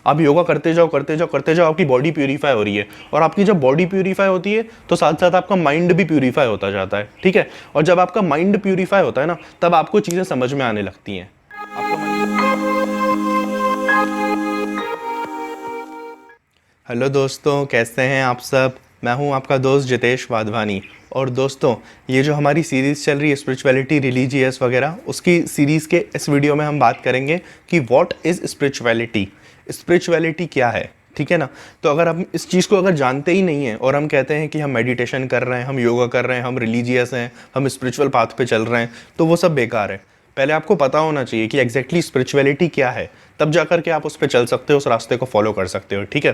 आप योगा करते जाओ करते जाओ करते जाओ, आपकी बॉडी प्यूरीफाई हो रही है, और आपकी जब बॉडी प्यूरीफाई होती है तो साथ साथ आपका माइंड भी प्यूरीफाई होता जाता है, ठीक है। और जब आपका माइंड प्यूरीफाई होता है ना, तब आपको चीज़ें समझ में आने लगती हैं। हेलो दोस्तों, कैसे हैं आप सब। मैं हूं आपका दोस्त जितेश वाधवानी। और दोस्तों, ये जो हमारी सीरीज़ चल रही है स्पिरिचुअलिटी, रिलीजियस वगैरह, उसकी सीरीज़ के इस वीडियो में हम बात करेंगे कि व्हाट इज़ स्पिरिचुअलिटी, स्पिरिचुअलिटी क्या है, ठीक है ना। तो अगर हम इस चीज़ को अगर जानते ही नहीं हैं और हम कहते हैं कि हम मेडिटेशन कर रहे हैं, हम योगा कर रहे हैं, हम रिलीजियस हैं, हम स्पिरिचुअल पाथ पे चल रहे हैं, तो वो सब बेकार है। पहले आपको पता होना चाहिए कि एग्जैक्टली स्पिरिचुअलिटी क्या है, तब जाकर के आप उस पर चल सकते हो, उस रास्ते को फॉलो कर सकते हो, ठीक है।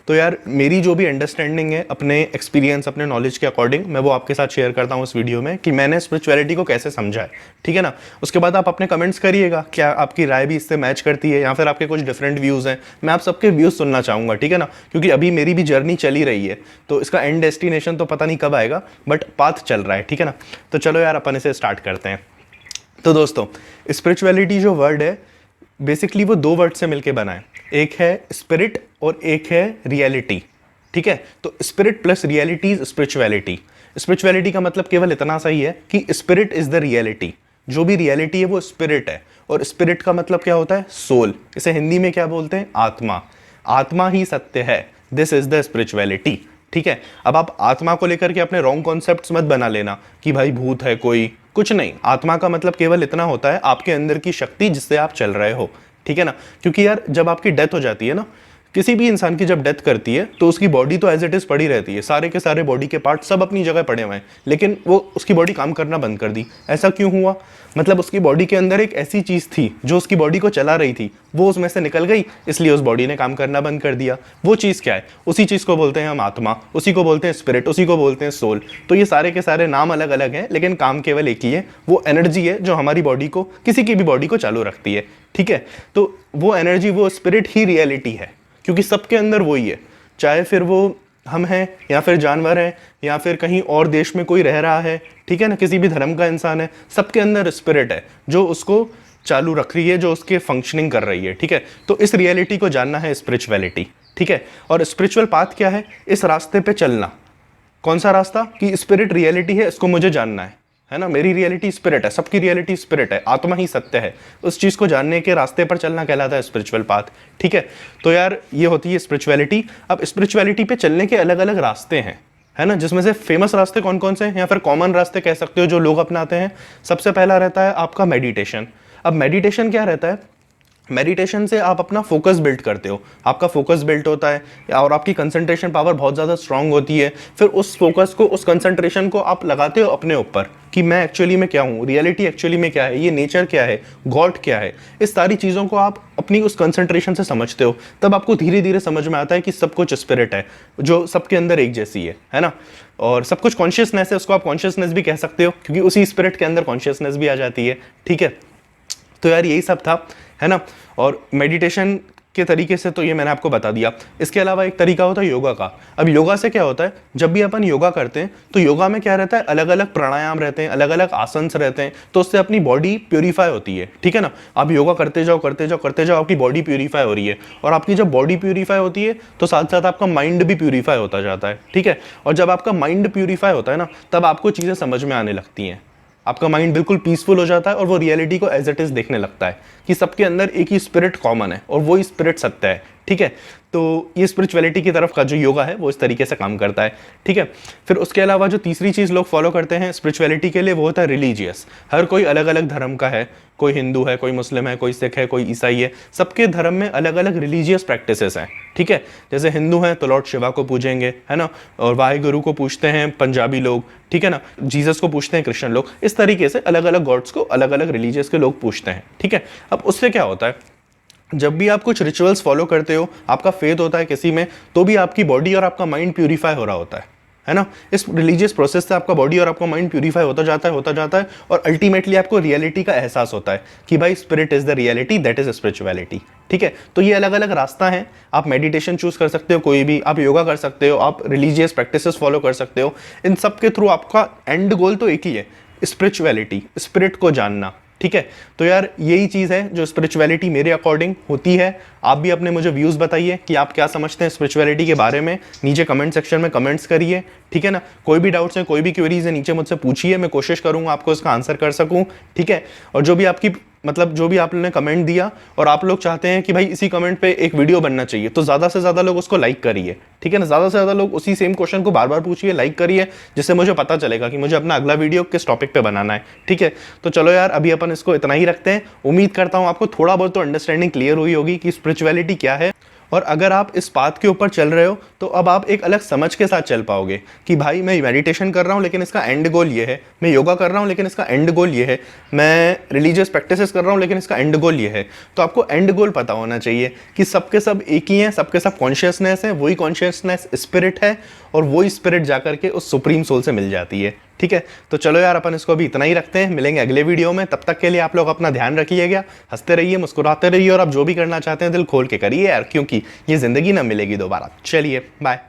तो यार, मेरी जो भी अंडरस्टैंडिंग है अपने एक्सपीरियंस, अपने नॉलेज के अकॉर्डिंग, मैं वो आपके साथ शेयर करता हूँ इस वीडियो में कि मैंने स्पिरिचुअलिटी को कैसे समझा है, ठीक है ना। उसके बाद आप अपने कमेंट्स करिएगा, क्या आपकी राय भी इससे मैच करती है या फिर आपके कुछ डिफरेंट व्यूज़ हैं। मैं आप सबके व्यूज़ सुनना चाहूँगा, ठीक है ना, क्योंकि अभी मेरी भी जर्नी चली रही है, तो इसका एंड डेस्टिनेशन तो पता नहीं कब आएगा, बट पाथ चल रहा है, ठीक है ना। तो चलो यार, अपन इसे स्टार्ट करते हैं। तो दोस्तों, स्पिरिचुअलिटी जो वर्ड है, बेसिकली वो दो वर्ड से मिलके बना है। एक है स्पिरिट और एक है रियलिटी, ठीक है। तो spirit plus reality is spirituality. Spirituality का मतलब केवल इतना सही है कि स्पिरिट इज द रियलिटी, जो भी रियलिटी है वो स्पिरिट है। और स्पिरिट का मतलब क्या होता है? सोल। इसे हिंदी में क्या बोलते हैं? आत्मा। आत्मा ही सत्य है, दिस इज द स्पिरिचुअलिटी, ठीक है। अब आप आत्मा को लेकर के अपने रॉन्ग कॉन्सेप्ट्स मत बना लेना कि भाई भूत है कोई, कुछ नहीं। आत्मा का मतलब केवल इतना होता है, आपके अंदर की शक्ति जिससे आप चल रहे हो, ठीक है ना। क्योंकि यार, जब आपकी डेथ हो जाती है ना, किसी भी इंसान की जब डेथ करती है तो उसकी बॉडी तो एज इट इज पड़ी रहती है, सारे के सारे बॉडी के पार्ट सब अपनी जगह पड़े हुए हैं, लेकिन वो उसकी बॉडी काम करना बंद कर दी। ऐसा क्यों हुआ? मतलब उसकी बॉडी के अंदर एक ऐसी चीज़ थी जो उसकी बॉडी को चला रही थी, वो उसमें से निकल गई, इसलिए उस बॉडी ने काम करना बंद कर दिया। वो चीज़ क्या है? उसी चीज़ को बोलते हैं हम आत्मा, उसी को बोलते हैं स्पिरिट, उसी को बोलते हैं सोल। तो ये सारे के सारे नाम अलग अलग हैं, लेकिन काम केवल एक ही है। वो एनर्जी है जो हमारी बॉडी को, किसी की भी बॉडी को चालू रखती है, ठीक है। तो वो एनर्जी, वो स्पिरिट ही रियलिटी है, क्योंकि सबके अंदर वही है। चाहे फिर वो हम हैं या फिर जानवर हैं या फिर कहीं और देश में कोई रह रहा है, ठीक है ना, किसी भी धर्म का इंसान है, सबके अंदर स्पिरिट है जो उसको चालू रख रही है, जो उसके फंक्शनिंग कर रही है, ठीक है। तो इस रियलिटी को जानना है स्पिरिचुअलिटी, ठीक है। और स्पिरिचुअल पाथ क्या है? इस रास्ते पे चलना। कौन सा रास्ता? कि स्पिरिट रियलिटी है, इसको मुझे जानना है ना। मेरी रियलिटी स्पिरिट है, सबकी रियलिटी स्पिरिट है, आत्मा ही सत्य है। उस चीज़ को जानने के रास्ते पर चलना कहलाता है स्पिरिचुअल पाथ, ठीक है। तो यार, ये होती है स्पिरिचुअलिटी। अब स्पिरिचुअलिटी पे चलने के अलग अलग रास्ते हैं, है ना, जिसमें से फेमस रास्ते कौन कौन से हैं या फिर कॉमन रास्ते कह सकते हो जो लोग अपनाते हैं। सबसे पहला रहता है आपका मेडिटेशन। अब मेडिटेशन क्या रहता है? मेडिटेशन से आप अपना फोकस बिल्ड करते हो, आपका फोकस बिल्ड होता है और आपकी कंसंट्रेशन पावर बहुत ज़्यादा स्ट्रांग होती है। फिर उस फोकस को, उस कंसंट्रेशन को आप लगाते हो अपने ऊपर कि मैं एक्चुअली में क्या हूँ, रियलिटी एक्चुअली में क्या है, ये नेचर क्या है, गॉड क्या है। इस सारी चीज़ों को आप अपनी उस कंसंट्रेशन से समझते हो, तब आपको धीरे धीरे समझ में आता है कि सब कुछ स्पिरिट है जो सबके अंदर एक जैसी है ना। और सब कुछ कॉन्शियसनेस है, उसको आप कॉन्शियसनेस भी कह सकते हो, क्योंकि उसी स्पिरिट के अंदर कॉन्शियसनेस भी आ जाती है, ठीक है। तो यार, यही सब था, है ना। और मेडिटेशन के तरीके से तो ये मैंने आपको बता दिया। इसके अलावा एक तरीका होता है योगा का। अब योगा से क्या होता है? जब भी अपन योगा करते हैं तो योगा में क्या रहता है? अलग अलग प्राणायाम रहते हैं, अलग अलग आसन्स रहते हैं, तो उससे अपनी बॉडी प्यूरीफाई होती है, ठीक है ना। आप योगा करते जाओ करते जाओ करते जाओ, आपकी बॉडी प्यूरीफाई हो रही है, और आपकी जब बॉडी प्यूरीफाई होती है तो साथ साथ आपका माइंड भी प्यूरीफाई होता जाता है, ठीक है। और जब आपका माइंड प्यूरीफाई होता है ना, तब आपको चीज़ें समझ में आने लगती हैं। आपका माइंड बिल्कुल पीसफुल हो जाता है और वो रियलिटी को एज इट इज देखने लगता है कि सबके अंदर एक ही स्पिरिट कॉमन है और वही स्पिरिट सत्य है, ठीक है। तो ये स्पिरिचुअलिटी की तरफ का जो योगा है वो इस तरीके से काम करता है, ठीक है। फिर उसके अलावा जो तीसरी चीज़ लोग फॉलो करते हैं स्पिरिचुअलिटी के लिए, वो होता है रिलीजियस। हर कोई अलग अलग धर्म का है, कोई हिंदू है, कोई मुस्लिम है, कोई सिख है, कोई ईसाई है। सबके धर्म में अलग अलग रिलीजियस प्रैक्टिसेस हैं, ठीक है। जैसे हिंदू हैं तो लॉर्ड शिवा को पूजेंगे, है ना, और वाहेगुरु को पूछते हैं पंजाबी लोग, ठीक है ना। जीसस को पूछते हैं क्रिश्चियन लोग। इस तरीके से अलग अलग गॉड्स को अलग अलग रिलीजियस के लोग पूछते हैं, ठीक है। अब उससे क्या होता है? जब भी आप कुछ रिचुअल्स फॉलो करते हो, आपका फेथ होता है किसी में, तो भी आपकी बॉडी और आपका माइंड प्यूरीफाई हो रहा होता है ना। इस रिलीजियस प्रोसेस से आपका बॉडी और आपका माइंड प्यूरीफाई होता जाता है और अल्टीमेटली आपको रियलिटी का एहसास होता है कि भाई spirit is the reality, that is spirituality, ठीक है। तो ये अलग अलग रास्ता है। आप मेडिटेशन चूज कर सकते हो, कोई भी, आप योगा कर सकते हो, आप रिलीजियस प्रैक्टिसेस फॉलो कर सकते हो। इन सब के थ्रू आपका एंड गोल तो एक ही है, स्पिरिचुअलिटी, स्पिरिट को जानना, ठीक है। तो यार यही चीज़ है जो स्पिरिचुअलिटी मेरे अकॉर्डिंग होती है। आप भी अपने मुझे व्यूज़ बताइए कि आप क्या समझते हैं स्पिरिचुअलिटी के बारे में, नीचे कमेंट सेक्शन में कमेंट्स करिए, ठीक है ना। कोई भी डाउट्स हैं, कोई भी क्वेरीज है, नीचे मुझसे पूछिए, मैं कोशिश करूंगा आपको इसका आंसर कर सकूं, ठीक है। और जो भी आपकी मतलब जो भी आप लोगों ने कमेंट दिया और आप लोग चाहते हैं कि भाई इसी कमेंट पे एक वीडियो बनना चाहिए, तो ज़्यादा से ज़्यादा लोग उसको लाइक करिए, ठीक है ना। ज़्यादा से ज़्यादा लोग उसी सेम क्वेश्चन को बार बार पूछिए, लाइक करिए, जिससे मुझे पता चलेगा कि मुझे अपना अगला वीडियो किस टॉपिक पे बनाना है, ठीक है। तो चलो यार अभी अपन इसको इतना ही रखते हैं। उम्मीद करता हूँ आपको थोड़ा बहुत तो अंडरस्टैंडिंग क्लियर हुई होगी कि स्पिरिचुअलिटी क्या है। और अगर आप इस पाथ के ऊपर चल रहे हो तो अब आप एक अलग समझ के साथ चल पाओगे कि भाई मैं मेडिटेशन कर रहा हूँ लेकिन इसका एंड गोल ये है, मैं योगा कर रहा हूँ लेकिन इसका एंड गोल ये है, मैं रिलीजियस प्रैक्टिसेस कर रहा हूँ लेकिन इसका एंड गोल ये है। तो आपको एंड गोल पता होना चाहिए कि सबके सब एक ही हैं, सबके सब कॉन्शियसनेस है, वही कॉन्शियसनेस स्पिरिट है और वही स्पिरिट जाकर के उस सुप्रीम सोल से मिल जाती है, ठीक है। तो चलो यार अपन इसको अभी इतना ही रखते हैं, मिलेंगे अगले वीडियो में। तब तक के लिए आप लोग अपना ध्यान रखिएगा, हंसते रहिए, मुस्कुराते रहिए और आप जो भी करना चाहते हैं दिल खोल के करिए यार, क्योंकि ये जिंदगी ना मिलेगी दोबारा। चलिए बाय।